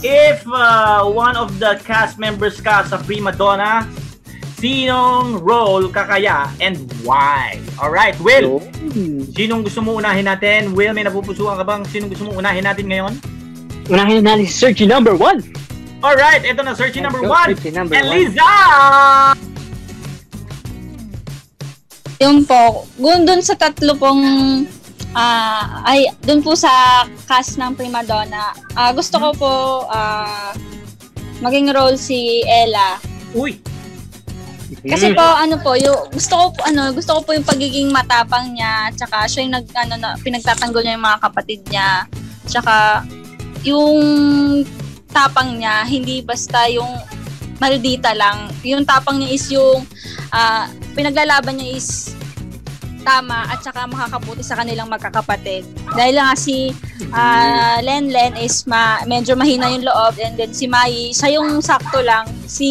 If one of the cast members ka sa Prima Donna, sinong role ka kaya and why? Alright, Will, sinong gusto mo unahin natin? Will, may napupusuan ka bang sinong gusto mo unahin natin ngayon? Unahin natin si Searchy number 1. Alright, ito na, Searchy number 1. Eliza! Yung po, dun sa tatlo pong dun po sa cast ng Prima Donna, gusto ko po maging role si Ella. Uy. Kasi po gusto ko po yung pagiging matapang niya, tsaka siya yung pinagtatanggol niya yung mga kapatid niya. Tsaka yung tapang niya, hindi basta yung maldita lang. Yung tapang niya is yung pinaglalaban niya is tama at saka makakabuti sa kanilang magkakapatid. Dahil nga si Lenlen is medyo mahina yung loob, and then si Mai, siya yung sakto lang. Si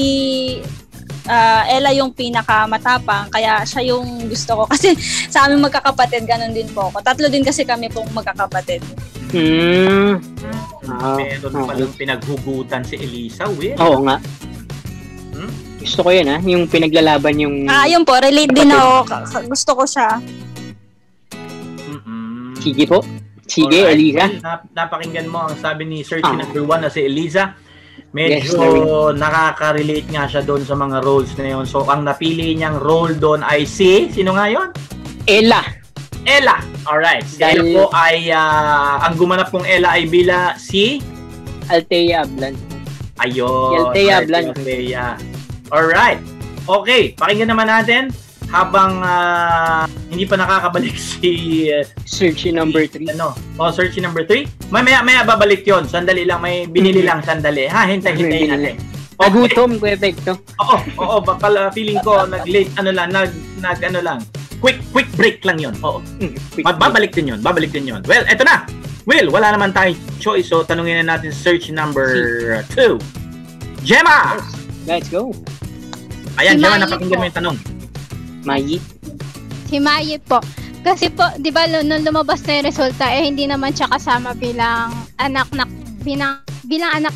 Ella yung pinakamatapang, kaya siya yung gusto ko. Kasi sa aming magkakapatid, ganun din po ako. Tatlo din kasi kami pong magkakapatid. Meron palang pinaghugutan si Eliza, Will. Oo nga. Gusto ko yun, yung pinaglalaban yung... Yun po, relate din ako. Gusto ko siya. Sige po. Sige, alright, Eliza. Well, napakinggan mo ang sabi ni Searchy number 1 na si Eliza. Medyo nakaka-relate nga siya doon sa mga roles na yun. So, ang napili niyang role doon ay si... Sino nga yun? Ella. Alright. Ella po ay... ang gumanap kong Ella ay bila si... Althea Ablan. Ayun. Althea Ablan. Alright. Okay. Pakinggan naman natin habang hindi pa nakakabalik si... Searchy number 3. Searchy number 3? Maya babalik yon. Sandali lang. May binili lang sandali. Hintay-hintayin natin. Nagutom ko epekto. Oo. Bakal feeling ko nag-late, Quick break lang yon. Oo. Babalik din yon. Well, eto na. Will, wala naman tayong choice. So, tanungin na natin search number 2. Gemma! Let's go. Ayan, Gemma, napakinggan mo yung tanong. Mayi? Si Mayi po. Kasi po, di ba, nung lumabas na yung resulta, hindi naman siya kasama bilang anak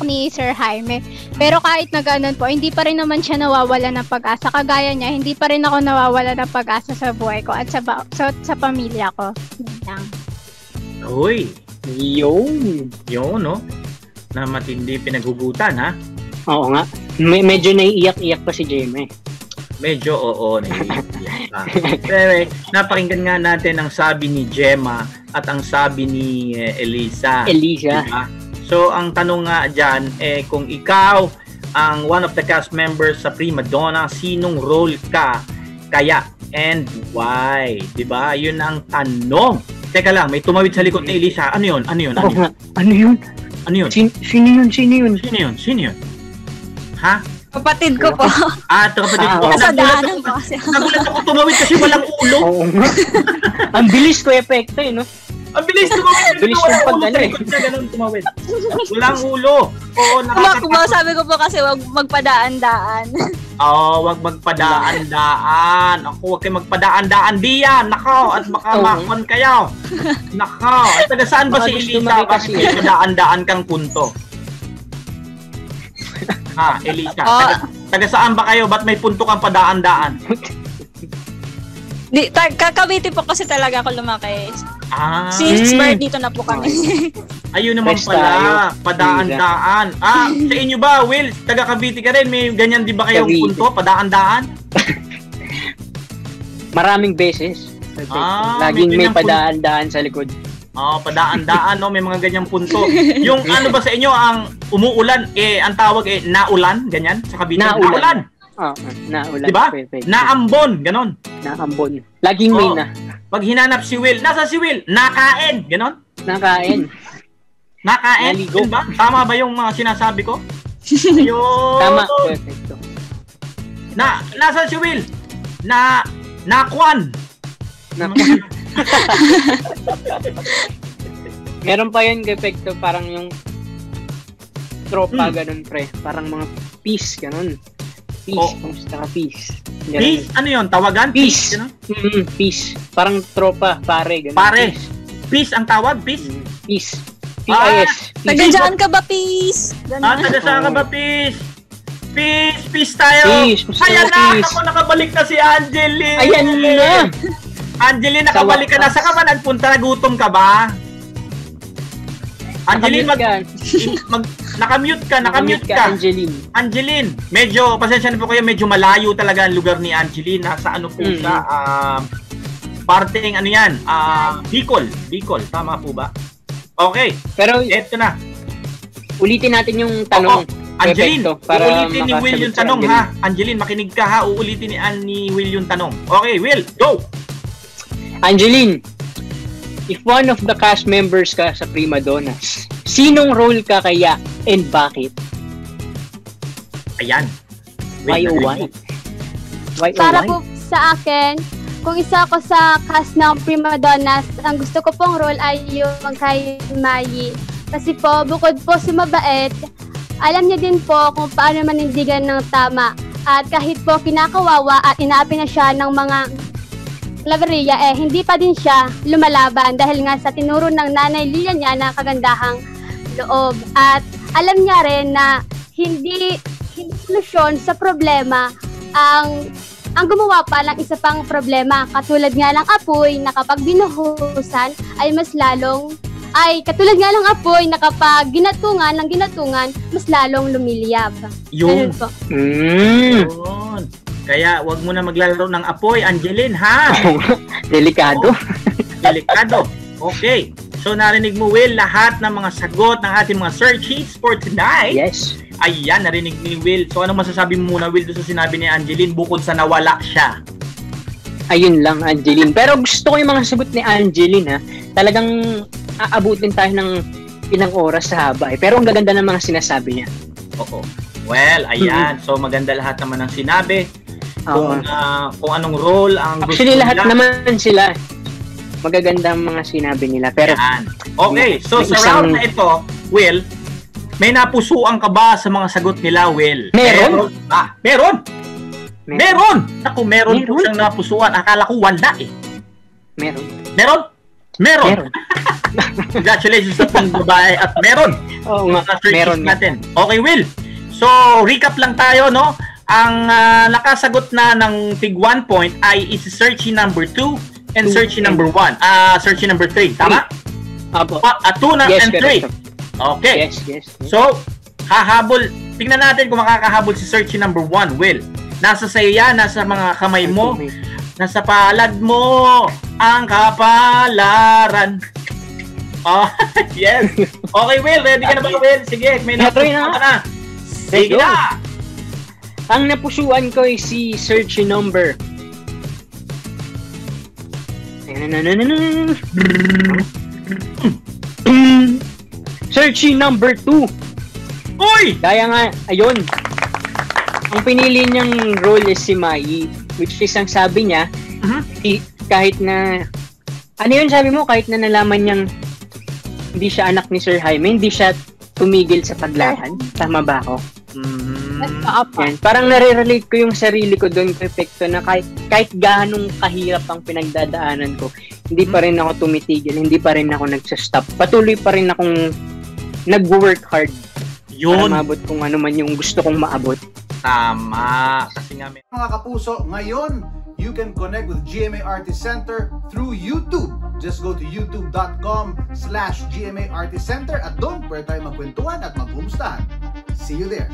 ni Sir Jaime. Pero kahit na ganun po, hindi pa rin naman siya nawawala ng pag-asa. Kagaya niya, hindi pa rin ako nawawala ng pag-asa sa buhay ko at sa pamilya ko. Uy! Yun, no? Na matindi pinaghugutan, ha? Oo nga. Medyo naiiyak-iyak pa si Jaime. Medyo, oo, naiiyak pa. Pero, napakinggan nga natin ang sabi ni Gemma at ang sabi ni Eliza. Diba? So, ang tanong nga dyan, kung ikaw ang one of the cast members sa Prima Donna, sinong role ka kaya and why? Diba? Yun ang tanong. Teka lang, may tumawid sa likod ni Eliza. Ano yun? Ano yun? Sino yun? Ha? Kapatid ko po. Kapatid ko. Sa daanan po kasi. Nagulat ako tumawid kasi walang ulo. Ang bilis ko epekto no? Ang bilis tumawid. Bilis yung pagdala Ganun tumawid. Walang ulo. Oo, nakakatakot. Sabi ko po kasi wag magpadaan-daan. Wag magpadaan-daan. Huwag kayo magpadaan-daan diyan. Nako, at baka makon kayo. Nako. At taga saan ba si Eliza? Bakit magpadaan-daan kang punto? Eliza. Taga saan ba kayo? Ba't may punto kang padaan-daan? Kakabiti po kasi talaga ako lumaki. Since birth dito na po kami. Ayun naman pala, padaan-daan. Sa inyo ba, Will? Taga Cavite ka rin, may ganyan di ba kayong punto? Padaan-daan? Maraming beses. Laging may padaan-daan sa likod. Padaan-daan, no? May mga ganyang punto. Yung ano ba sa inyo, ang umuulan, ang tawag naulan, ganyan? Sa Cavite, naulan. Naulan. Diba? Naambon, ganon. Naambon. Laging may na. Pag hinanap si Will, nasa si Will? Nakain, ganon? Nakain. Naligo. Ba? Tama ba yung mga sinasabi ko? Ayun. Tama, perfecto. Nasa si Will? Nakwan. Meron pa yun, perfecto, parang yung tropa, ganun pre. Parang mga peace, ganun. Peace, kamusta ka, peace? Ganun. Peace? Ano yun? Tawagan? Peace. Peace. Parang tropa, pare, ganun. Pare. Peace ang tawag? Peace? Peace. PIS. Taga dyan ka ba, Peace? Taga saan ka ba, Peace? Peace tayo. Peace. Ayan na, ako nakabalik na si Angeline. Ayan na. Angeline, nakabalik ka na. Saan ka ba nagpunta? Nagutom ka ba? Angeline, nakamute ka. Angeline, medyo, pasensya na po kayo, medyo malayo talaga ang lugar ni Angeline. Nasa ano po siya, parteng ano yan, Bicol, tama po ba? Okay, pero eto na. Ulitin natin yung tanong. Angeline, para uulitin ni Will yung tanong ha. Angeline, makinig ka ha, uulitin ni Will yung tanong. Okay, Will, go! Angeline, if one of the cast members ka sa Prima Donnas, sinong role ka kaya and bakit? Ayan. Why? Para po sa akin, kung isa ako sa cast ng Prima Donnas, ang gusto ko pong role ay yung kay Mayi. Kasi po, bukod po sa mabait, alam niya din po kung paano manindigan ng tama. At kahit po kinakawawa at inaapi na siya ng mga Claveria, hindi pa din siya lumalaban dahil nga sa tinuro ng nanay Lilia niya na kagandahang loob. At alam niya rin na hindi solusyon sa problema ang gumawa pa ng isa pang problema. Katulad nga ng apoy na kapag binuhusan ay katulad nga ng apoy na kapag ginatungan, mas lalong lumiliyab. Yun. Ganun po. Yun. Kaya wag mo na maglalaro ng apoy, Angeline, ha? Delikado. Delikado. Okay. So narinig mo, Will, lahat ng mga sagot ng ating mga search hits for tonight. Yes. Ayan, narinig ni Will. So anong masasabi mo muna, Will, doon sa sinabi ni Angeline bukod sa nawala siya? Ayun lang, Angeline. Pero gusto ko yung mga sagot ni Angeline, ha. Talagang aabutin tayo ng ilang oras sa haba. Pero ang gaganda ng mga sinasabi niya. Oo. Well, ayan. So maganda lahat naman ng sinabi. Kung anong role ang gusto actually, lahat nila. naman sila. Magaganda ang mga sinabi nila. Pero yan. Okay, so sa round na ito, Will, may napusuan ka ba sa mga sagot nila, Will? Meron? Meron! Naku, meron po siyang napusuan. Akala ko wala eh. Meron? Congratulations sa pong babae at meron. Oo nga, meron natin. Okay, Will. So, recap lang tayo, no? Ang nakasagot na ng tig 1 point ay is searchy number 2 and searchy number 1. Searchy number 3, tama? Apo. 2 and 3. Okay. Yes. So, hahabol. Tingnan natin kung makakahabol si searchy number 1, Will. Nasa sayo yan, nasa mga kamay mo, nasa palad mo, ang kapalaran. Yes. Okay, Will. Ready ka na ba, Will? Sige, may napusuan ka na. Sige na. Ang napusuan ko ay si search number. Search number 2. Uy! Kaya nga, ayun. Ang pinili niyang role is si Mayi, which is ang sabi niya, kahit na, ano yun sabi mo, kahit na nalaman niyang hindi siya anak ni Sir Jaime, hindi siya tumigil sa paglaban. Tama ba ako? Yan. Parang nare-relate ko yung sarili ko doon, Perfecto, na kahit ganong kahirap ang pinagdadaanan ko, hindi pa rin ako tumitigil, hindi pa rin ako nagsastop. Patuloy pa rin akong nag-work hard para maabot kung ano man yung gusto kong maabot. Tama. Kasi nga mga kapuso, ngayon, you can connect with GMA Artist Center through YouTube. Just go to youtube.com/GMA Artist Center at doon pwede tayo magkwentuhan at magkumustahan. See you there.